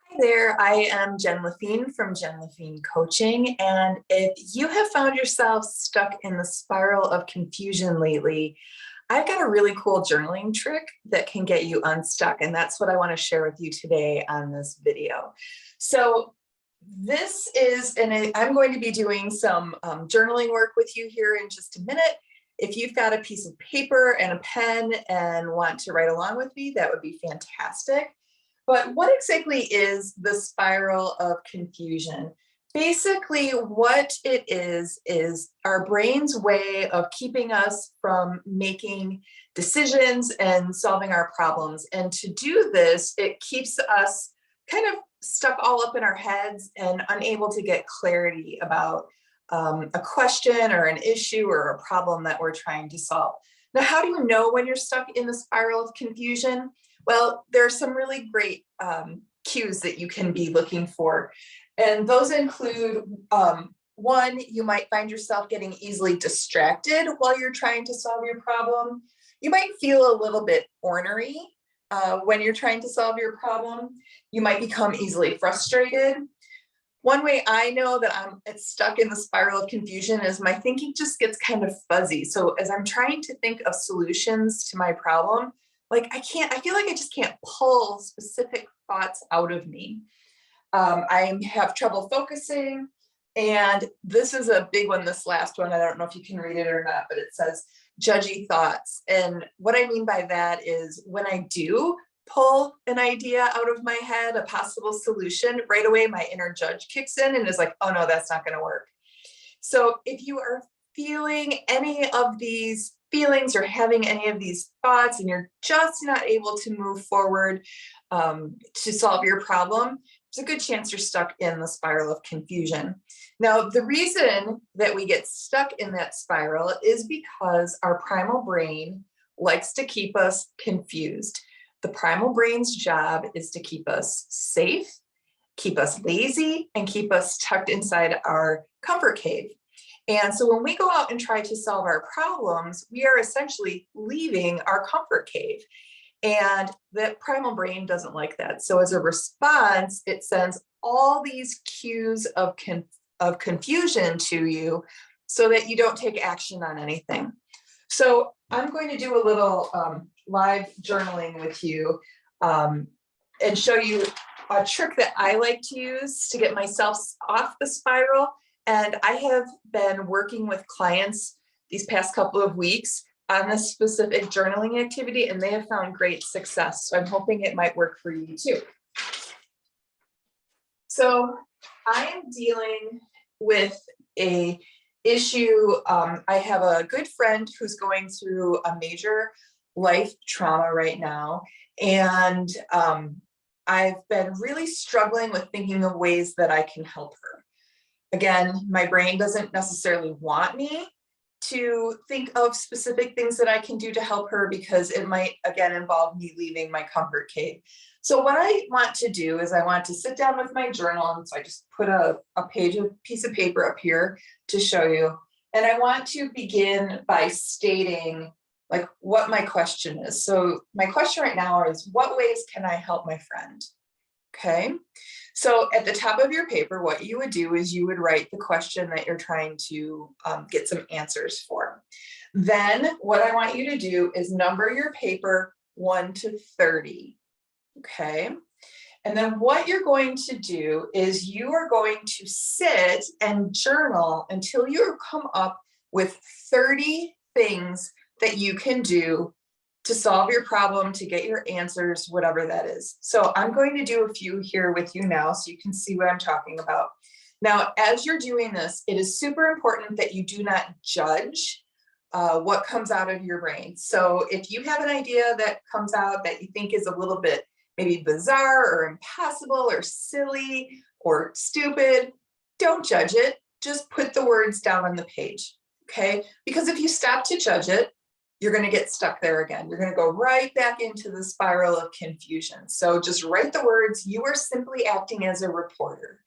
Hi there, I am Jen Lafine from Jen Lafine Coaching. And if you have found yourself stuck in the spiral of confusion lately, I've got a really cool journaling trick that can get you unstuck. And that's what I want to share with you today on this video. So this is, and I'm going to be doing some journaling work with you here in just a minute. If you've got a piece of paper and a pen and want to write along with me, that would be fantastic. But what exactly is the spiral of confusion? Basically, what it is our brain's way of keeping us from making decisions and solving our problems. And to do this, it keeps us kind of stuck all up in our heads and unable to get clarity about a question or an issue or a problem that we're trying to solve. Now, how do you know when you're stuck in the spiral of confusion? Well, there are some really great cues that you can be looking for. And those include, one, you might find yourself getting easily distracted while you're trying to solve your problem. You might feel a little bit ornery when you're trying to solve your problem. You might become easily frustrated. One way I know that I'm stuck in the spiral of confusion is my thinking just gets kind of fuzzy. So as I'm trying to think of solutions to my problem, like I feel like I just can't pull specific thoughts out of me. I have trouble focusing. And this is a big one, this last one. I don't know if you can read it or not, but it says judgy thoughts. And what I mean by that is when I do pull an idea out of my head, a possible solution, right away my inner judge kicks in and is like, oh no, that's not going to work. So if you are feeling any of these feelings or having any of these thoughts and you're just not able to move forward to solve your problem, there's a good chance you're stuck in the spiral of confusion. Now, the reason that we get stuck in that spiral is because our primal brain likes to keep us confused. The primal brain's job is to keep us safe, keep us lazy, and keep us tucked inside our comfort cave. And so when we go out and try to solve our problems, we are essentially leaving our comfort cave. And the primal brain doesn't like that. So as a response, it sends all these cues of confusion to you so that you don't take action on anything. So I'm going to do a little live journaling with you and show you a trick that I like to use to get myself off the spiral. And I have been working with clients these past couple of weeks on this specific journaling activity, and they have found great success. So I'm hoping it might work for you too. So I am dealing with a issue. I have a good friend who's going through a major life trauma right now. And I've been really struggling with thinking of ways that I can help her. Again, my brain doesn't necessarily want me to think of specific things that I can do to help her because it might, again, involve me leaving my comfort cave. So what I want to do is I want to sit down with my journal. And so I just put a piece of paper up here to show you. And I want to begin by stating like what my question is. So my question right now is, what ways can I help my friend? Okay. So at the top of your paper, what you would do is you would write the question that you're trying to get some answers for. Then what I want you to do is number your paper 1 to 30. Okay. And then what you're going to do is you are going to sit and journal until you come up with 30 things that you can do to solve your problem, to get your answers, whatever that is. So I'm going to do a few here with you now so you can see what I'm talking about. Now, as you're doing this, it is super important that you do not judge what comes out of your brain. So if you have an idea that comes out that you think is a little bit maybe bizarre or impossible or silly or stupid, don't judge it. Just put the words down on the page, okay? Because if you stop to judge it, you're going to get stuck there again. You're going to go right back into the spiral of confusion. So just write the words. You are simply acting as a reporter.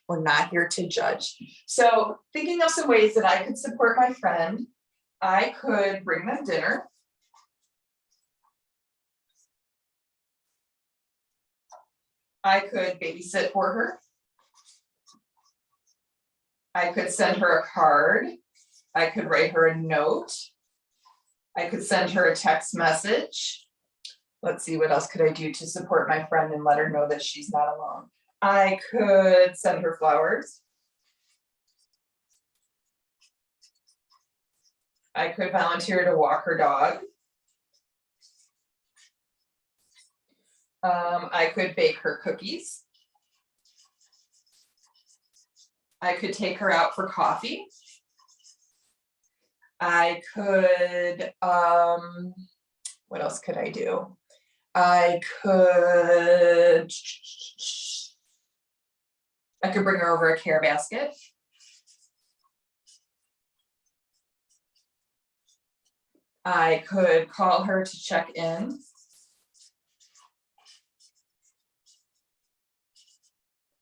We're not here to judge. So thinking of some ways that I could support my friend, I could bring them dinner. I could babysit for her. I could send her a card. I could write her a note. I could send her a text message. Let's see, what else could I do to support my friend and let her know that she's not alone? I could send her flowers. I could volunteer to walk her dog. I could bake her cookies. I could take her out for coffee. I could, what else could I do? I could bring her over a care basket. I could call her to check in.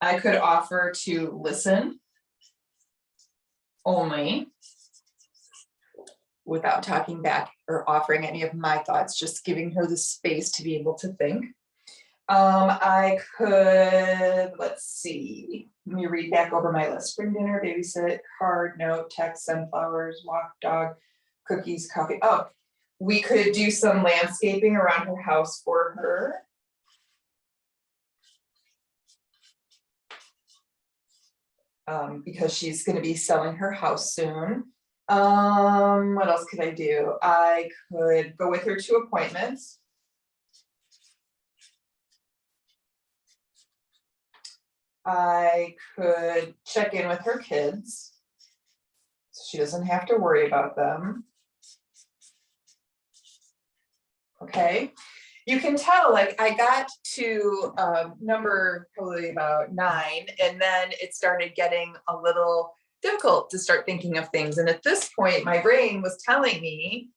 I could offer to listen only without talking back or offering any of my thoughts, just giving her the space to be able to think. I could, let's see, let me read back over my list. Bring dinner, babysit, card, note, text, send flowers, walk dog, cookies, coffee. Oh, we could do some landscaping around her house for her. Because she's going to be selling her house soon. What else could I do? I could go with her to appointments. I could check in with her kids so she doesn't have to worry about them. Okay. You can tell, like, I got to number probably about 9, and then it started getting a little difficult to start thinking of things. And at this point, my brain was telling me,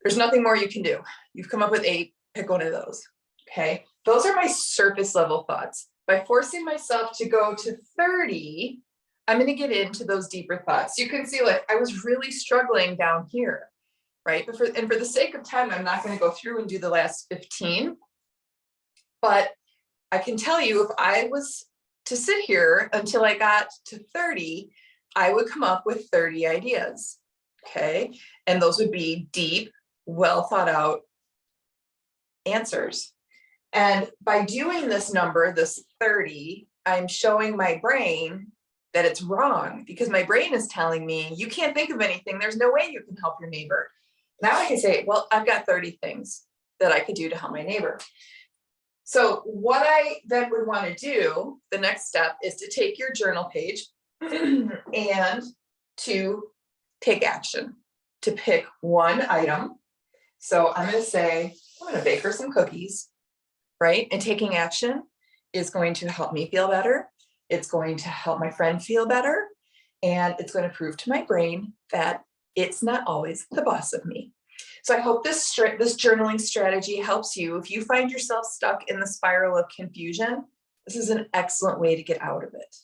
there's nothing more you can do. You've come up with 8, pick one of those. Okay. Those are my surface level thoughts. By forcing myself to go to 30, I'm going to get into those deeper thoughts. You can see, like, I was really struggling down here. Right? But for the sake of time, I'm not going to go through and do the last 15. But I can tell you, if I was to sit here until I got to 30, I would come up with 30 ideas. Okay. And those would be deep, well thought out answers. And by doing this number, this 30, I'm showing my brain that it's wrong, because my brain is telling me, you can't think of anything. There's no way you can help your neighbor. Now I can say, well, I've got 30 things that I could do to help my neighbor. So what I then would want to do, the next step, is to take your journal page and to take action, to pick one item. So I'm going to say, I'm going to bake her some cookies, right? And taking action is going to help me feel better. It's going to help my friend feel better. And it's going to prove to my brain that it's not always the boss of me. So I hope this journaling strategy helps you. If you find yourself stuck in the spiral of confusion, this is an excellent way to get out of it.